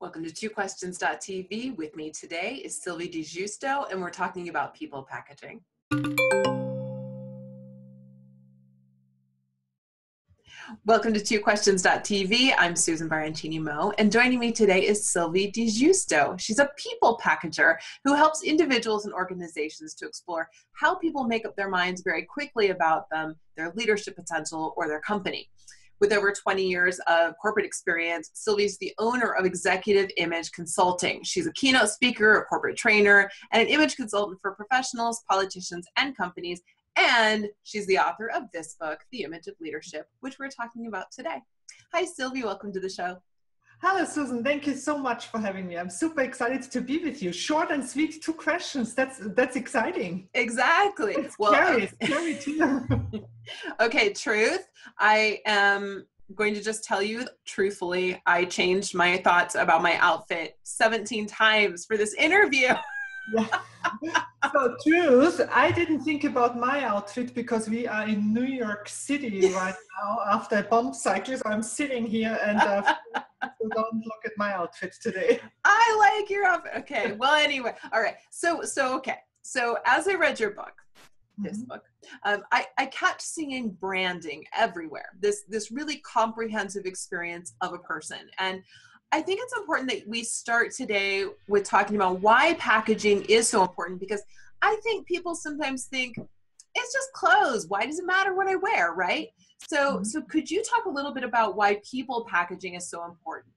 Welcome to TwoQuestions.tv. With me today is Sylvie di Giusto, and we're talking about people packaging. Welcome to TwoQuestions.tv. I'm Susan Baroncini-Moe, and joining me today is Sylvie di Giusto. She's a people packager who helps individuals and organizations to explore how people make up their minds very quickly about them, their leadership potential, or their company. With over 20 years of corporate experience, Sylvie's the owner of Executive Image Consulting. She's a keynote speaker, a corporate trainer, and an image consultant for professionals, politicians, and companies. And she's the author of this book, The Image of Leadership, which we're talking about today. Hi, Sylvie. Welcome to the show. Hello, Susan. Thank you so much for having me. I'm super excited to be with you. Short and sweet, 2 questions. That's exciting. Exactly. It's scary too. Okay, truth. I am going to just tell you truthfully, I changed my thoughts about my outfit 17 times for this interview. Yeah. So truth, I didn't think about my outfit because we are in New York City right now after a bomb cycle. So I'm sitting here and so don't look at my outfit today. I like your outfit. Okay. Well, anyway. All right. So as I read your book, this book, I kept seeing branding everywhere. This really comprehensive experience of a person. And I think it's important that we start today with talking about why packaging is so important, because I think people sometimes think it's just clothes. Why does it matter what I wear, right? So could you talk a little bit about why people packaging is so important?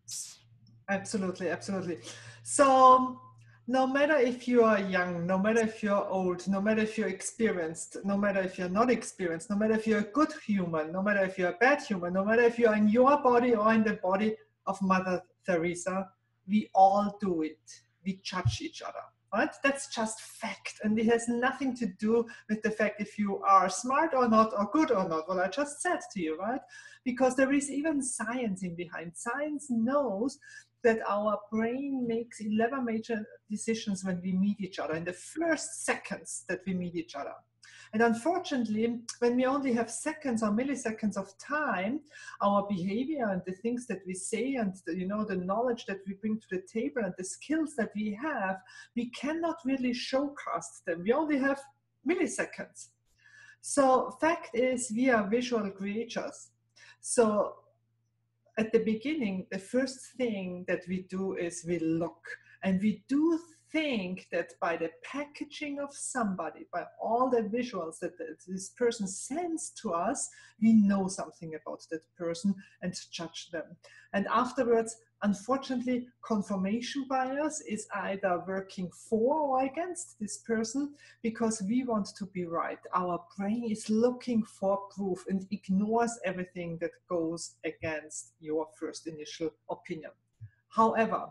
Absolutely, absolutely. So no matter if you are young, no matter if you're old, no matter if you're experienced, no matter if you're not experienced, no matter if you're a good human, no matter if you're a bad human, no matter if you're in your body or in the body of Mother Teresa, we all do it. We judge each other, right? That's just fact. And it has nothing to do with the fact if you are smart or not, or good or not, what I just said to you, right? Because there is even science in behind. Science knows that our brain makes 11 major decisions when we meet each other, in the first seconds that we meet each other. And unfortunately, when we only have seconds or milliseconds of time, our behavior and the things that we say and the knowledge that we bring to the table and the skills that we have, we cannot really showcast them. We only have milliseconds. So fact is, we are visual creatures. So at the beginning, the first thing that we do is we look, and we do think that by the packaging of somebody, by all the visuals that this person sends to us, we know something about that person and judge them. And afterwards, unfortunately, confirmation bias is either working for or against this person because we want to be right. Our brain is looking for proof and ignores everything that goes against your first initial opinion. However,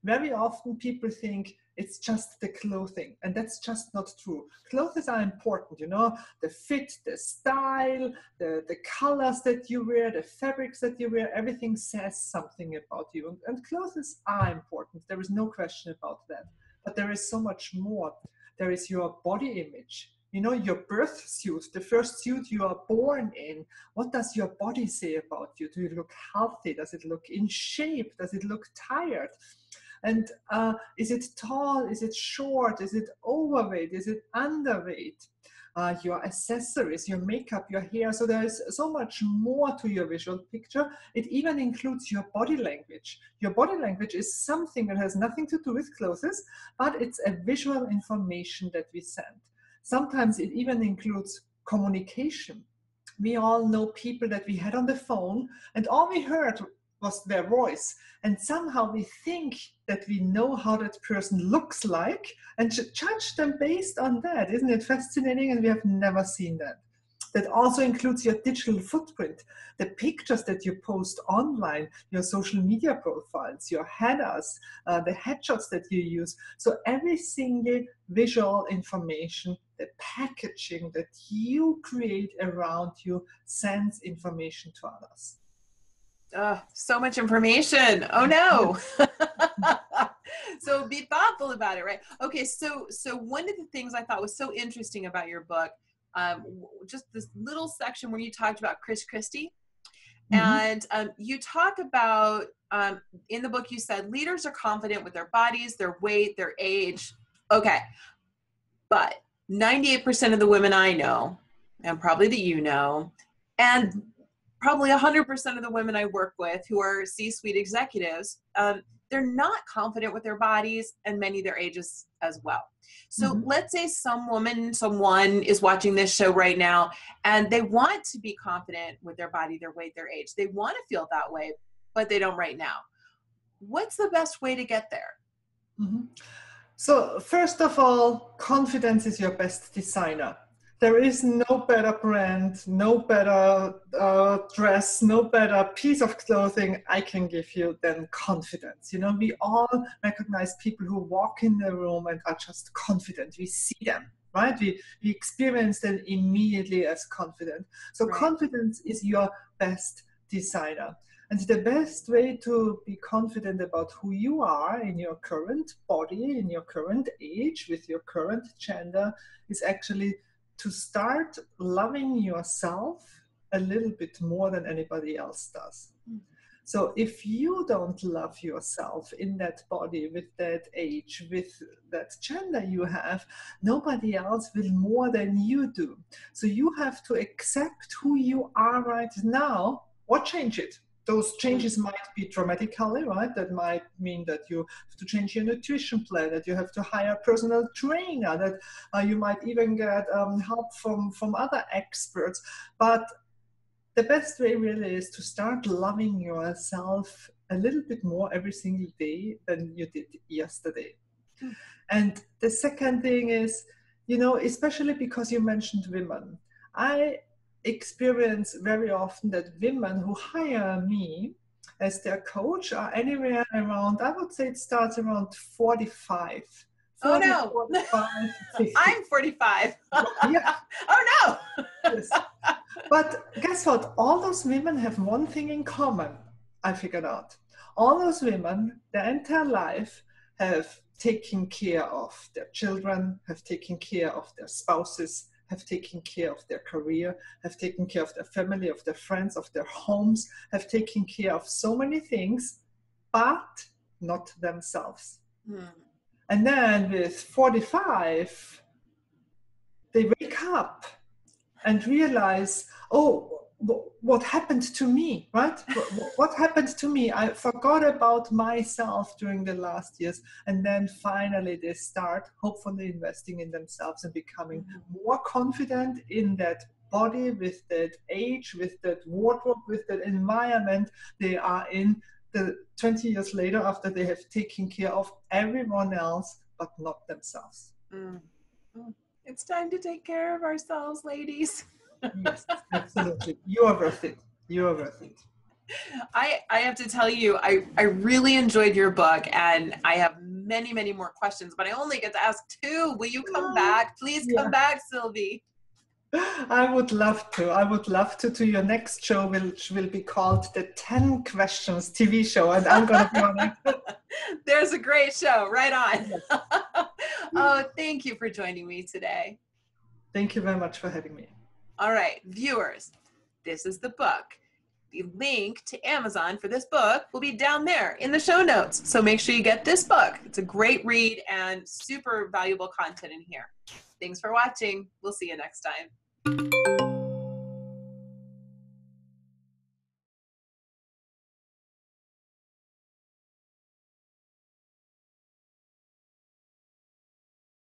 very often people think it's just the clothing, and that's just not true. Clothes are important, the fit, the style, the colors that you wear, the fabrics that you wear, everything says something about you. And clothes are important. There is no question about that. But there is so much more. There is your body image. Your birth suit, the first suit you are born in. What does your body say about you? Do you look healthy? Does it look in shape? Does it look tired? And is it tall? Is it short? Is it overweight? Is it underweight? Your accessories, your makeup, your hair. So there is so much more to your visual picture. It even includes your body language. Your body language is something that has nothing to do with clothes, but it's a visual information that we send. Sometimes it even includes communication. We all know people that we had on the phone, and all we heard was their voice. And somehow we think that we know how that person looks like and should judge them based on that. Isn't it fascinating? And we have never seen that. That also includes your digital footprint, the pictures that you post online, your social media profiles, your headers, the headshots that you use. So every single visual information, the packaging that you create around you sends information to others. So much information. Oh no. So be thoughtful about it, right? Okay, so one of the things I thought was so interesting about your book, just this little section where you talked about Chris Christie And you talk about, in the book, you said leaders are confident with their bodies, their weight, their age. Okay. But 98% of the women I know, and probably that you know, and probably 100% of the women I work with who are C-suite executives, they're not confident with their bodies, and many their ages as well. So let's say someone is watching this show right now, and they want to be confident with their body, their weight, their age. They want to feel that way, but they don't right now. What's the best way to get there? So first of all, confidence is your best designer. There is no better brand, no better dress, no better piece of clothing I can give you than confidence. You know, we all recognize people who walk in the room and are just confident. We see them, right? We experience them immediately as confident. So confidence is your best designer. And the best way to be confident about who you are in your current body, in your current age, with your current gender, is actually to start loving yourself a little bit more than anybody else does. So if you don't love yourself in that body, with that age, with that gender you have, nobody else will more than you do. So you have to accept who you are right now or change it. Those changes might be dramatically, right? That might mean that you have to change your nutrition plan, that you have to hire a personal trainer, that you might even get help from other experts. But the best way really is to start loving yourself a little bit more every single day than you did yesterday. And the second thing is, you know, especially because you mentioned women, I experience very often that women who hire me as their coach are anywhere around, I would say it starts around 45. 40, oh no, 45, 50. I'm 45. Yeah. Oh no. Yes. But guess what? All those women have one thing in common, I figured out. All those women, their entire life, have taken care of their children, have taken care of their spouses, have taken care of their career, have taken care of their family, of their friends, of their homes, have taken care of so many things, but not themselves. And then with 45, they wake up and realize, oh, what happened to me, right? What happened to me? I forgot about myself during the last years. And then finally they start hopefully investing in themselves and becoming more confident in that body, with that age, with that wardrobe, with that environment they are in the 20 years later, after they have taken care of everyone else, but not themselves. It's time to take care of ourselves, ladies. Yes, absolutely. You are worth it. You are worth it. I have to tell you, I really enjoyed your book, and I have many, many more questions, but I only get to ask 2. Will you come back? Please come back, Sylvie. I would love to. I would love to your next show, which will be called the 10 Questions TV show, and I'm going to be on it. There's a great show. Right on. Yes. Oh, thank you for joining me today. Thank you very much for having me. All right, viewers, this is the book. The link to Amazon for this book will be down there in the show notes. So make sure you get this book. It's a great read and super valuable content in here. Thanks for watching. We'll see you next time.